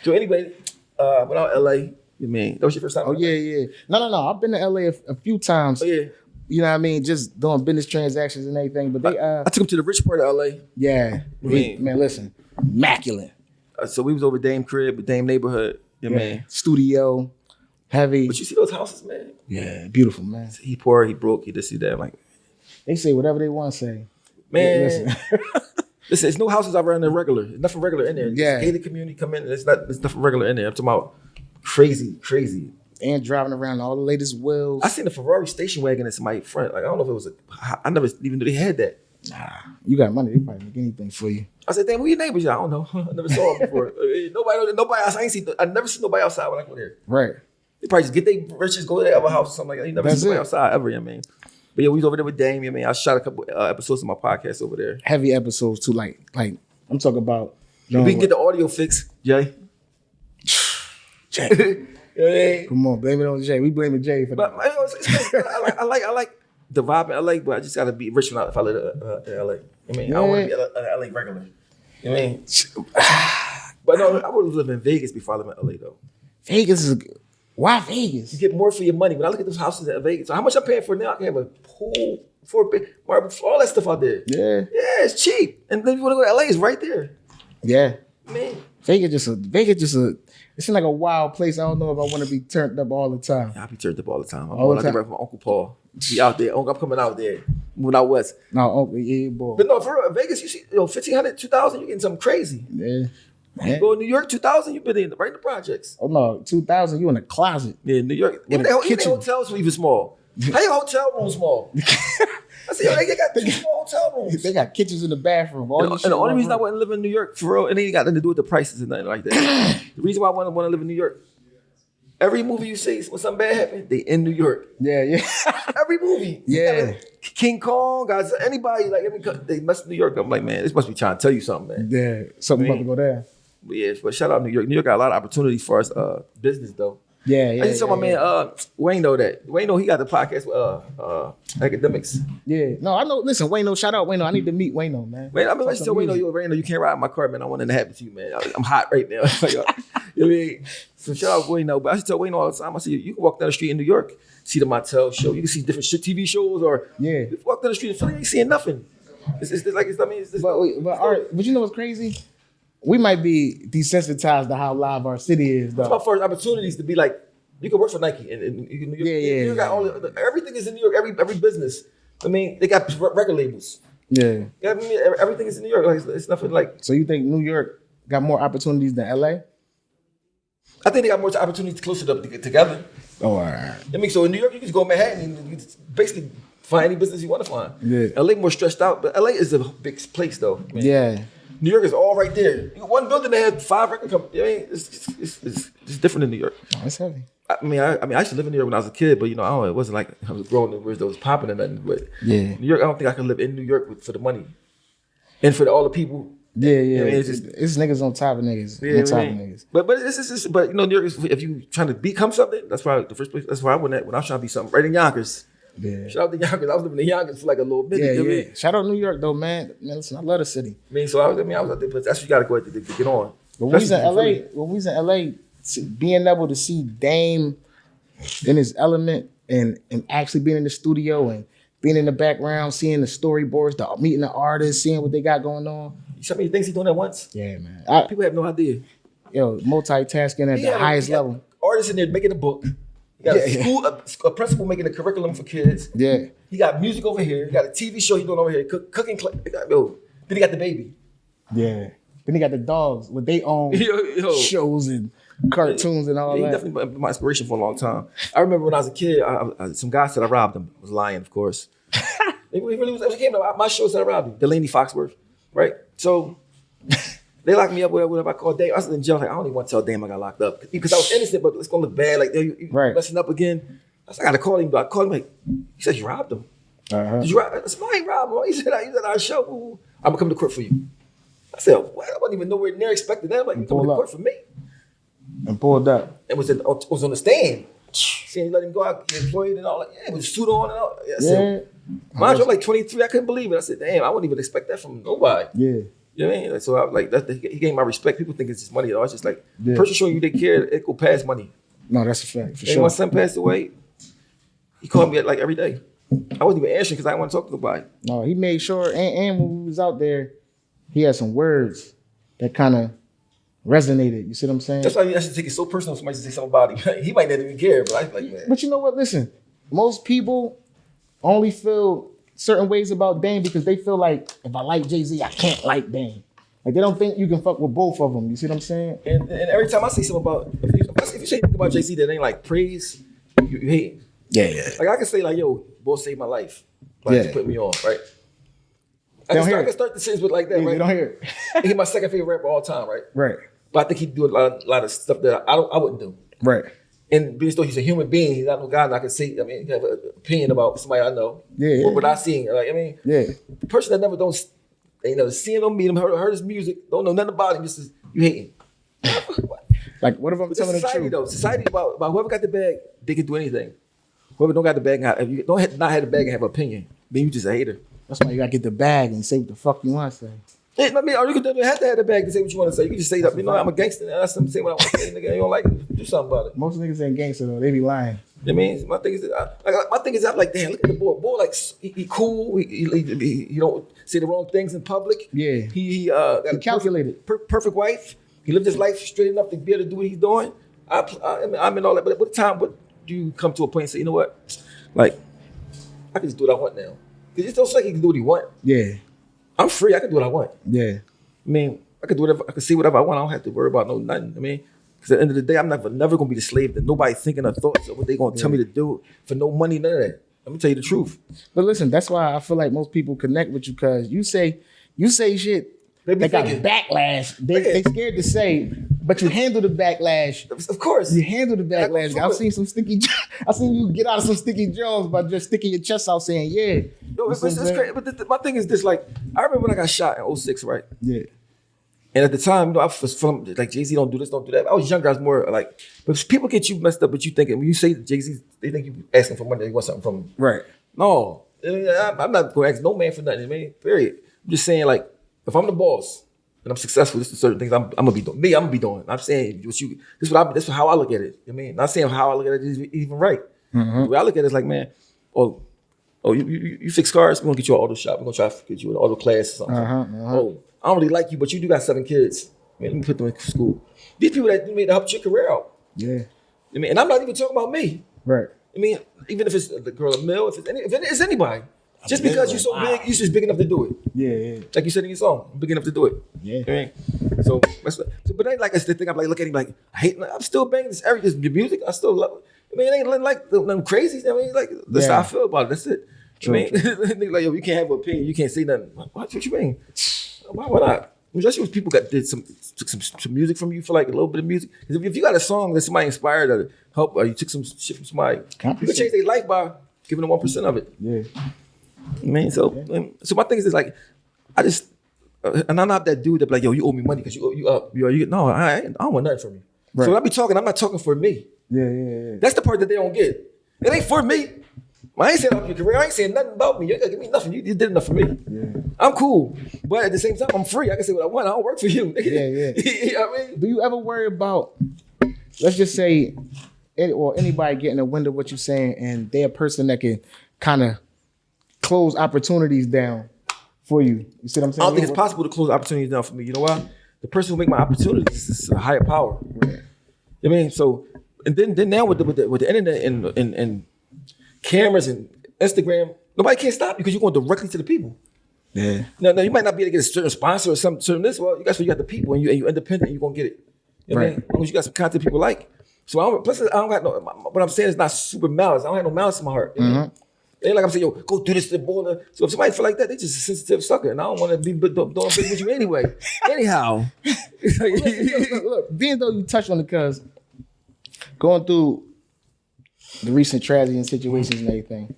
So anyway, went out LA. You mean that was your first time? Oh yeah. No. I've been to LA a few times. Oh yeah. You know what I mean? Just doing business transactions and everything. But they I took him to the rich part of LA. Yeah. Man, listen. Immaculate. So we was over Dame crib, Dame neighborhood. You know what I mean? Studio. Heavy. But you see those houses, man? Yeah, beautiful, man. He poor, he broke, he just see that. I'm like, they say whatever they want to say. Man, listen, there's no houses around there regular. There's nothing regular in there. Yeah. Gated community come in, there's nothing regular in there. I'm talking about crazy. And driving around all the latest wheels. I seen a Ferrari station wagon in somebody's front. Like, I don't know if it was I never even knew they had that. Nah, you got money, they probably make anything for you. I said, damn, who your neighbors? I don't know. I never saw them before. Nobody else. I never seen nobody outside when I go there. Right. They probably just get their riches, go to their other house or something like that. You never seen nobody outside ever, you know what I mean? But yeah, we was over there with Dame, you know what I mean? I shot a couple episodes of my podcast over there. Heavy episodes too, like I'm talking about. We can get the audio fixed, Jay. Jay. Yeah. Come on, blame it on Jay. We blaming Jay for that. But I like the vibe in LA, but I just gotta be rich when if I live in LA. I mean, I don't want to be an LA regular. You know what I mean? But no, I would live in Vegas before I live in LA though. Vegas is why Vegas? You get more for your money. When I look at those houses in Vegas, so how much I'm paying for now? I can have a pool, marble floor, all that stuff out there. Yeah, it's cheap. And then if you want to go to LA, it's right there. Yeah, man. Vegas just a. It seems like a wild place. I don't know if I want to be turned up all the time. Yeah, I be turned up all the time. I'm going out there right from my Uncle Paul. Be out there. I'm coming out there. Moving out west. No, Uncle, yeah, boy. But no, for real, Vegas, you see, $1,500, $2,000, you're getting something crazy. Yeah. You go to New York, 2,000, you've been right in the projects. Oh no, 2,000, you in the closet. Yeah, New York. Even their hotels were even small. How your hotel room small? I said, they got 2 small hotel rooms. They got kitchens in the bathroom. And the only reason I wouldn't live in New York, for real, and it ain't got nothing to do with the prices and nothing like that. The reason why I want to live in New York, every movie you see, when something bad happens, they in New York. Yeah. Every movie. Yeah. King Kong, guys, anybody, they mess with New York. I'm like, man, this must be trying to tell you something, man. Yeah, something about to go there. But yeah, but shout out New York. New York got a lot of opportunities for us business, though. Yeah. I just told my man, Wayne know that. Wayne know he got the podcast with academics. Yeah. No, I know. Listen, Wayno, shout out Wayno. I need to meet Wayno, man. Man, I mean, I tell Wayno, you can't ride in my car, man. I want it to happen to you, man. I'm hot right now. You know what I mean? So shout out Wayno. But I should tell Wayno all the time. I say, you can walk down the street in New York, see the Montel show. You can see different TV shows, or you walk down the street in Philly, you ain't seeing nothing. But you know what's crazy? We might be desensitized to how live our city is, though. It's my first opportunities to be like, you can work for Nike and New York. New York got everything is in New York. Every business. I mean, they got record labels. Yeah. I mean, everything is in New York. Like it's nothing like. So you think New York got more opportunities than LA? I think they got more opportunities closer to get together. Oh, all right. I mean, so in New York, you can just go to Manhattan and you basically find any business you want to find. Yeah. LA more stressed out, but LA is a big place though. Man. Yeah. New York is all right there. You got one building that has 5 record companies. I mean, it's different in New York. Oh, it's heavy. I mean, I used to live in New York when I was a kid, but it wasn't like I was growing up where there was popping or nothing. But New York, I don't think I can live in New York for the money and for all the people. Yeah. I mean, it's niggas on top of niggas. Yeah, on top of niggas. But New York is, if you trying to become something, that's probably the first place. That's where I went at when I was trying to be something. Right in Yonkers. Yeah. Shout out to Yonkers. I was living in Yonkers for like a little bit. Yeah. Shout out New York though, man. Man, listen, I love the city. I mean, I was out there, but that's what you got to go ahead to get on. But when we was in LA, being able to see Dame in his element and actually being in the studio and being in the background, seeing the storyboards, meeting the artists, seeing what they got going on. You see how many things he's doing at once? Yeah, man. People have no idea. Yo, multitasking at the highest level. Artists in there making a book. He got a principal making a curriculum for kids. Yeah. He got music over here. He got a TV show he's doing over here. Cooking. Then he got the baby. Yeah. Then he got the dogs with their own shows and cartoons and all that. He definitely been my inspiration for a long time. I remember when I was a kid, some guy said I robbed him. I was lying, of course. He really was. It came to my show said I robbed him. Delaney Foxworth, right? So they locked me up, whatever I called Dame. I was in jail. Like, I don't even want to tell Dame I got locked up because I was innocent, but it's gonna look bad. Like you messing up again. I said I gotta call him. But I called him like, he said you robbed him. Did you rob? I said no, I ain't robbed him. He said our show. I'm gonna come to court for you. I said, what? I wasn't even nowhere near expecting that. I'm like, you coming to court for me? And pulled up. It was on the stand. Saying let him go out, get employed and all that. Yeah, with a suit on and all. I said, mind you, I'm like 23. I couldn't believe it. I said, damn, I wouldn't even expect that from nobody. Yeah. You know what I mean? Like, so I like that. He gained my respect. People think it's just money. Though. It's just like Yeah. person showing you they care. It go past money. No, that's a fact for And sure. my son passed away. He called me like every day. I wasn't even answering because I didn't want to talk to nobody. No, he made sure, and when we was out there, he had some words that kind of resonated. You see what I'm saying? That's why I should take it so personal. Somebody say something about him. He might not even care, but I like, man. But you know what? Listen, most people only feel certain ways about Dame because they feel like if I like Jay-Z, I can't like Dame. Like they don't think you can fuck with both of them. You see what I'm saying? And every time I say something about, if you say anything about Jay-Z that ain't like praise, you hate him. Yeah. Like I can say like, yo, boy saved my life. Like, just put me on, right? I can start the sentence with like that, Yeah, right? they don't hear it. He's my second favorite rapper of all time, right? Right. But I think he do a lot of stuff that I wouldn't do. Right. And being though he's a human being, he's not no God, and I can say, I mean, he have an opinion about somebody I know. Yeah. Or what I seen. Like, I mean, Yeah. the person that never don't, see him, don't meet him, heard his music, don't know nothing about him, just is, you hate him. Like what if I'm But telling the society truth? though, society about whoever got the bag, they can do anything. Whoever don't got the bag, if you don't not have the bag and have an opinion, then you just a hater. That's why you gotta get the bag and say what the fuck you want to say. Hey, I mean, or you don't have to have the bag to say what you want to say. You can just say that, I'm a gangster, and that's something say what I want to say. Nigga, you don't like it, do something about it. Most niggas ain't gangster though. They be lying. I mean, my thing is, I'm like, damn, look at the boy. Boy, like, he cool. He don't say the wrong things in public. Yeah. He got a calculated. perfect wife. He lived his life straight enough to be able to do what he's doing. I'm in all that, but what time? What do you come to a point and say, you know what? Like, I can just do what I want now. Because it's just like he can do what he want. Yeah. I'm free. I can do what I want. Yeah. I mean, I can do whatever. I can see whatever I want. I don't have to worry about nothing. I mean, because at the end of the day, I'm never going to be the slave that nobody thinking of thoughts of what they going to tell me to do for no money, none of that. Let me tell you the truth. But listen, that's why I feel like most people connect with you because you say shit that got backlash. They scared to say, but you handle the backlash. Of course. You handle the backlash. I've seen some sticky. I seen you get out of some sticky Jones by just sticking your chest out saying, yeah. Yo, it's crazy. But my thing is this, like, I remember when I got shot in 06, right? Yeah. And at the time, I was from, like, Jay-Z don't do this, don't do that. I was younger, I was more like, but people get you messed up, but you thinking, when you say Jay-Z, they think you asking for money, they want something from them. Right. No, I'm not going to ask no man for nothing, man, period. I'm just saying, like, if I'm the boss and I'm successful, this is certain things I'm going to be doing. Me, I'm going to be doing. I'm saying, this is how I look at it. I mean, not saying how I look at it is even right. Mm-hmm. The way I look at it is like, man, you fix cars, we're going to get you an auto shop. We're going to try to get you an auto class or something. Oh, I don't really like you, but you do got 7 kids. Man, let me put them in school. These people that made to help your career out. Yeah. I mean, and I'm not even talking about me. Right. I mean, even if it's the girl of Mill, if it's anybody. Just because you're so big, you're just big enough to do it. Yeah. Like you said in your song, I'm big enough to do it. Yeah. I mean, but ain't like that's the thing. I'm like, look at him like, I'm still banging this music. I still love it. I mean, it ain't like them crazy. I mean, like, that's how I feel about it. That's it. True, I mean, like, yo, you can't have an opinion. You can't say nothing. What you mean? Why not? Especially when people took some music from you for like a little bit of music. Because if you got a song that somebody inspired or help, or you took some shit from somebody, you can change their life by giving them 1% of it. Yeah. I mean, so my thing is just like, and I'm not that dude that be like, yo, you owe me money because you up. No, I don't want nothing from you. Right. So when I be talking, I'm not talking for me. Yeah. That's the part that they don't get. It ain't for me. I ain't saying about your career. I ain't saying nothing about me. You ain't gonna give me nothing. You did enough for me. Yeah. I'm cool. But at the same time, I'm free. I can say what I want. I don't work for you. Yeah. You know what I mean? Do you ever worry about, let's just say, anybody getting a wind of what you're saying and they're a person that can kind of close opportunities down for you? You see what I'm saying? I don't think it's possible to close opportunities down for me. You know why? The person who make my opportunities is a higher power. Right. I mean, so, and then now with the internet and cameras and Instagram, nobody can stop you because you're going directly to the people. Yeah. Now you might not be able to get a certain sponsor or some certain this. Well, that's where you got the people and you're independent. You're gonna get it. You know what I mean? As long as you got some content people like. So I don't got no. What I'm saying is not super malice. I don't have no malice in my heart. Mm-hmm. It ain't like I'm saying, yo, go do this to the border. So if somebody feel like that, they just a sensitive sucker, and I don't want to be doing big with you anyway. Anyhow, look, being though you touched on it, cause going through the recent tragedy and situations and everything,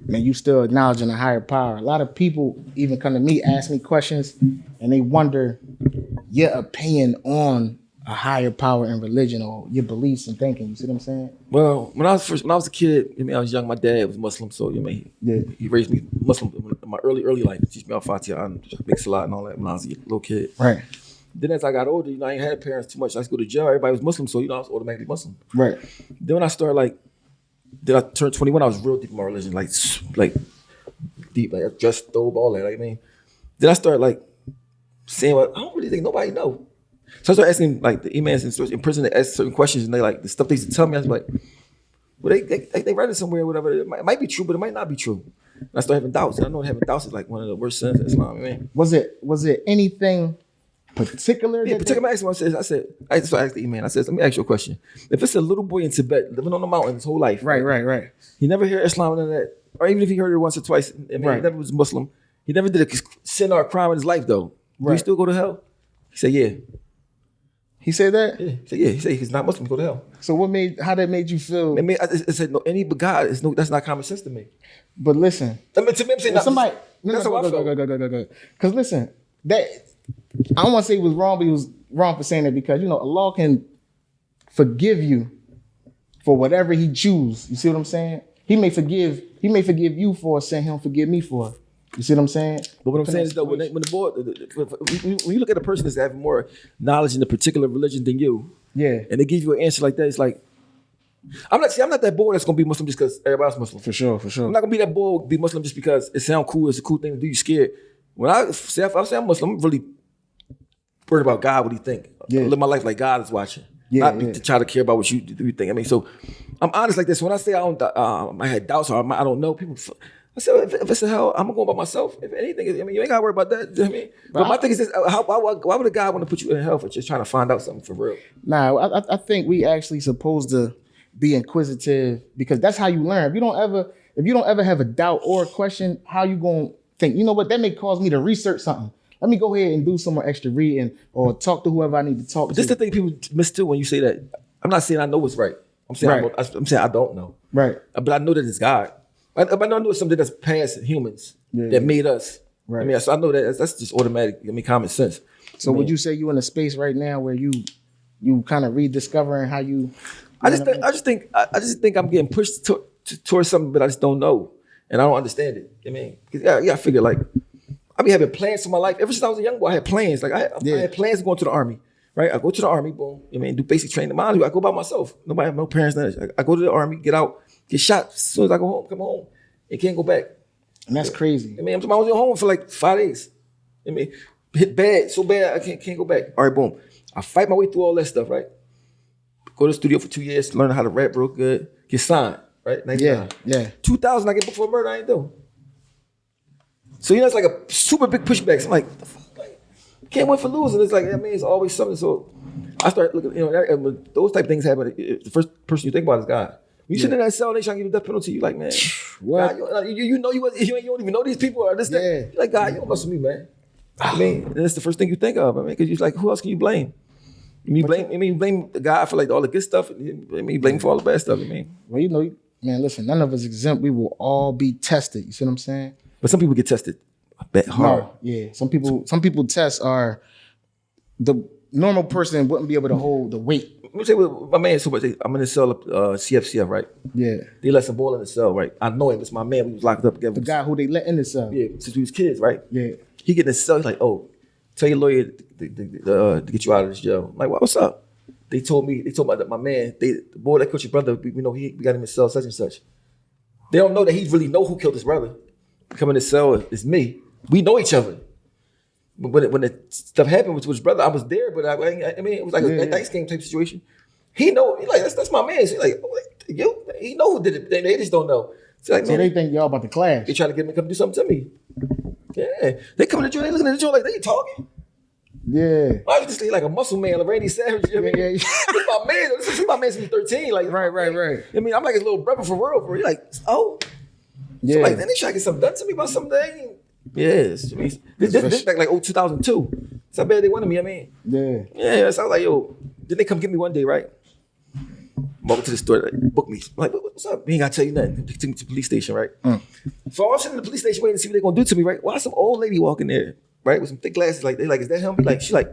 man, you still acknowledging a higher power. A lot of people even come to me, ask me questions, and they wonder your opinion on a higher power in religion or your beliefs and thinking. You see what I'm saying? Well, when I was a kid, I was young. My dad was Muslim, so he raised me Muslim. my early life. Teach me all Fatiha and make salat and all that when I was a little kid. Right. Then as I got older, I ain't had parents too much. I used to go to jail. Everybody was Muslim, so I was automatically Muslim. Right. Then when I started then I turned 21. I was real deep in my religion, like deep, like I just dove all that. Like, I mean, then I started saying, well, I don't really think nobody know. So I started asking the imams in prison to ask certain questions, and they the stuff they used to tell me. I was like, well, they read it somewhere, or whatever. It might be true, but it might not be true. And I started having doubts, and I know having doubts is one of the worst sins in Islam. I mean, was it anything particular? Yeah, particular. I asked the imam. I said, let me ask you a question. If it's a little boy in Tibet living on the mountain his whole life, right. He never heard Islam and that, or even if he heard it once or twice, he never was Muslim. He never did a sin or a crime in his life, though. Do he still go to hell? He said, yeah. He said that? Yeah. He said, yeah. He said he's not Muslim, go to hell. So how that made you feel? I said, no, any but God, that's not common sense to me. But listen. To me, I'm saying somebody. That's how I felt. Go. Because listen, I don't want to say he was wrong, but he was wrong for saying that because, Allah can forgive you for whatever he chooses. You see what I'm saying? He may forgive you for a sin he don't forgive me for. You see what I'm saying? But what I'm saying is though, when you look at a person that's having more knowledge in a particular religion than you, and they give you an answer like that, it's like, I'm not that boy that's gonna be Muslim just because everybody's Muslim. For sure. I'm not gonna be that boy be Muslim just because it sounds cool. It's a cool thing to do. You scared. When I say I'm Muslim, I'm really worried about God. What do you think? I live my life like God is watching. Not to try to care about what you think. I mean, so I'm honest like this. When I say I had doubts or I don't know, people. I said, if it's a hell, I'm gonna go by myself. If anything, you ain't gotta worry about that. You know what I mean? But my thing is this: why would a God want to put you in hell for just trying to find out something for real? Nah, I think we actually supposed to be inquisitive because that's how you learn. If you don't ever have a doubt or a question, how you gonna think? You know what? That may cause me to research something. Let me go ahead and do some more extra reading or talk to whoever I need to talk to. This is the thing people miss too when you say that. I'm not saying I know what's right. I'm saying I don't know. Right. But I know that it's God. I know it's something that's past humans that made us. Right. I mean, so I know that's just automatic. I mean, common sense. So would you say you in a space right now where you kind of rediscovering how you? I just think I'm getting pushed towards something, but I just don't know, and I don't understand it. I mean, I figure I be having plans for my life. Ever since I was a young boy, I had plans. I had plans of going to the army. Right, I go to the army, boom. Do basic training. I go by myself. Nobody have no parents. I go to the army, get out. Get shot as soon as I go home, come home, and can't go back. And that's crazy. I was at home for 5 days. Hit bad, so bad I can't go back. All right, boom. I fight my way through all that stuff, right? Go to the studio for 2 years, learn how to rap real good, get signed, right? 99. Yeah. 2000, I get booked for a murder, I ain't do. So it's like a super big pushback. So I'm like, the fuck? Can't win for losing. It's it's always something. So I start looking, when those type of things happen, the first person you think about is God. You sit in that cell, they trying to give you the death penalty. You like, man, what? God, you don't even know these people or this. You're like, God, you don't mess with me, man. And that's the first thing you think of, because you're like, who else can you blame? You blame the God for all the good stuff. You blame for all the bad stuff. Well, man, listen, none of us exempt. We will all be tested. You see what I'm saying? But some people get tested hard. No, yeah. Some people tests are the normal person wouldn't be able to hold the weight. Let me say with my man so much. I'm in the cell of CFCF, right? Yeah. They let some boy in the cell, right? I know him. It's my man. We was locked up together. The guy who they let in the cell. Yeah, since we was kids, right? Yeah. He get in the cell. He's like, oh, tell your lawyer to get you out of this jail. I'm like, what's up? They told me that my man, the boy that killed your brother, we know we got him in cell such and such. They don't know that he really know who killed his brother. Come in the cell, it's me. We know each other. But when the stuff happened with his brother, I was there, but it was like a dice game type situation. He know, that's my man. So he know who did it. They just don't know. So they think y'all about to clash. They try to get me to come do something to me. Yeah, they come to the joint, they looking at the joint like they talking. Yeah, I was just like a muscle man, like Randy Savage. Yeah. This is my man. This is my man since 13. Right. I'm like his little brother for real. Bro. You're like, oh, yeah. So then they try to get something done to me about something. Yes, this back 2002. That's how bad they wanted me. Yeah. So I was like, yo. Then they come get me one day, right? Walk to the store, book me. I'm like, what's up? He ain't gotta tell you nothing. They took me to the police station, right? So I'm sitting in the police station waiting to see what they're gonna do to me, right? Why some old lady walking there, right, with some thick glasses? They like, is that him? She like,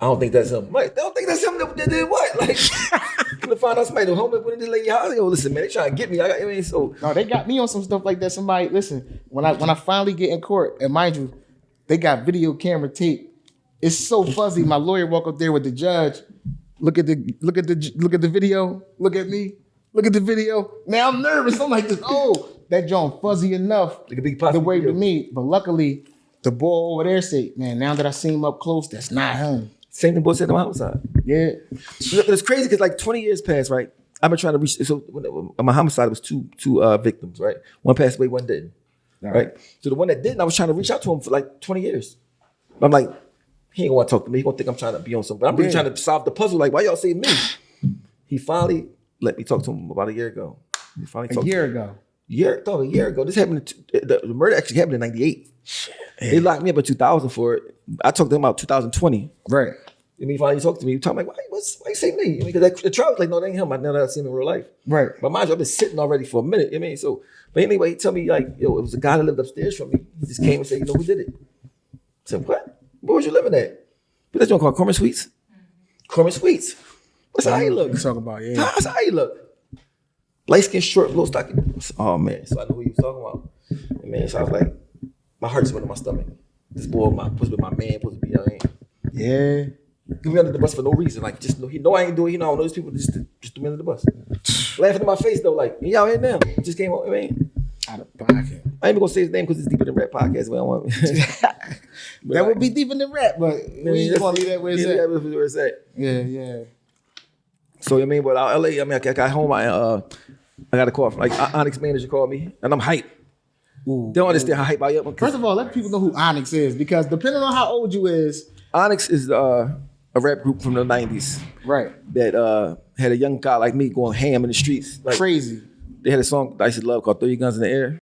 I don't think that's him. I'm like, they don't think that's him. They did what? to find out somebody home when this lady house. Yo, listen, man, they trying to get me. I mean, so No, they got me on some stuff like that. Somebody, listen, when I finally get in court, and mind you, they got video camera tape. It's so fuzzy. My lawyer walk up there with the judge. Look at the video. Look at me. Look at the video. Now I'm nervous. I'm like this. Oh, that joint fuzzy enough the way to me. But luckily, the boy over there said, "Man, now that I see him up close, that's not him." Same thing boy said to my homicide. Yeah, it's crazy because like 20 years passed, right? I've been trying to reach. So when my homicide was two victims, right? One passed away, one didn't. Right. So the one that didn't, I was trying to reach out to him for like 20 years. But I'm like, he ain't gonna want to talk to me. He gonna think I'm trying to be on something. But I'm really trying to solve the puzzle. Like, why y'all say me? He finally let me talk to him about a year ago. He finally talked a year ago. This happened. The murder actually happened in '98. They locked me up in 2000 for it. I talked to him about 2020. Right. And he finally talked to me. He told me, like, why you say me? Because the trial was like, no, that ain't him. I never seen him in real life. Right. But mind you, I've been sitting already for a minute. I mean, so, but anyway, he told me, like, yo, it was a guy that lived upstairs from me. He just came and said, you know, who did it? I said, what? Where was you living at? But that's one called Corman Suites. Corman Suites. That's how he look. You talk about, yeah. That's how he look. Light skin, short, little stocky. Oh, man. So I know who he was talking about. And man, so I was like, my heart just went in my stomach. This boy supposed to be my man, supposed to be, yeah. Give me under the bus for no reason. Like, just he know I ain't doing it. He know I don't know these people. Just threw me under the bus. Laughing in my face though, like, he out here now. Just came out. I mean, out of pocket. I ain't even gonna say his name because it's deeper than rap podcast. We don't want. That would be deeper than rap, but we just want to leave that where it's at. Where it's at. Yeah. So I mean, but out LA, I mean, I got home. I got a call from like Onyx manager called me, and I'm hyped. Ooh, they don't understand how hype I am. First of all, let people know who Onyx is, because depending on how old you is, Onyx is a rap group from the 90s. Right. That had a young guy like me going ham in the streets. Like, crazy. They had a song I used to love called 30 Guns in the Air.